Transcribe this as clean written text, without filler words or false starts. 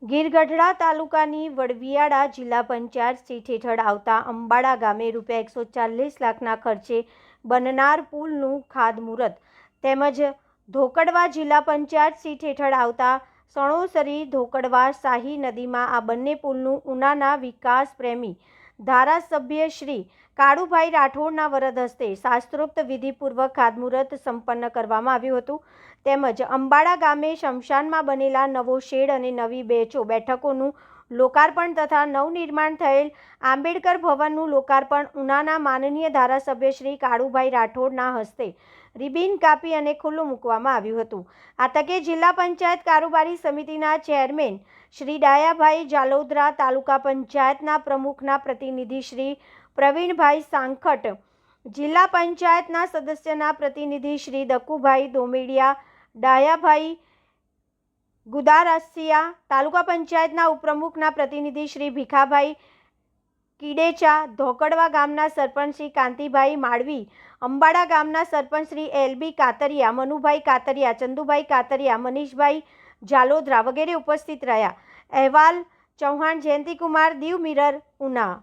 ગીરગઢડા તાલુકાની વડવિયાળા જિલ્લા પંચાયત સીટ હેઠળ આવતા અંબાડા ગામે ₹140 લાખના ખર્ચે બનનાર પુલનું ખાતમુહૂર્ત તેમજ ધોકડવા જિલ્લા પંચાયત સીટ હેઠળ આવતા સણોસરી ધોકડવા શાહી નદીમાં આ બંને પુલનું ઉનાના વિકાસ પ્રેમી ધારાસભ્ય શ્રી કાળુભાઈ રાઠોડના વરદ હસ્તે શાસ્ત્રોક્ત વિધિપૂર્વક ખાતમુહૂર્ત સંપન્ન કરવામાં આવ્યું હતું. તેમજ અંબાડા ગામે શમશાનમાં બનેલા નવો શેડ અને નવી બેઠકોનું લોકાર્પણ તથા નવનિર્માણ થયેલ આંબેડકર ભવનનું લોકાર્પણ ઉનાના માનનીય ધારાસભ્ય શ્રી કાળુભાઈ રાઠોડના હસ્તે રિબિન કાપી અને ખુલ્લું મૂકવામાં આવ્યું હતું. આ તકે જિલ્લા પંચાયત કારોબારી સમિતિના ચેરમેન શ્રી ડાયાભાઈ જાલોદરા, તાલુકા પંચાયતના પ્રમુખના પ્રતિનિધિ શ્રી પ્રવીણભાઈ સાંખટ, જિલ્લા પંચાયતના સદસ્યના પ્રતિનિધિ શ્રી દકુભાઈ દોમેડિયા, ડાયાભાઈ ગુદારસિયા, તાલુકા પંચાયતના ઉપપ્રમુખના પ્રતિનિધિ શ્રી ભીખાભાઈ કીડેચા, ધોકડવા ગામના સરપંચ શ્રી કાંતિભાઈ માળવી, અંબાડા ગામના સરપંચ શ્રી એલબી કાતરિયા, મનુભાઈ કાતરિયા, ચંદુભાઈ કાતરિયા, મનીષભાઈ જાલોદરા વગેરે ઉપસ્થિત રહ્યા. અહેવાલ ચૌહાણ જયંતિકુમાર, દીવ મિરર, ઉના.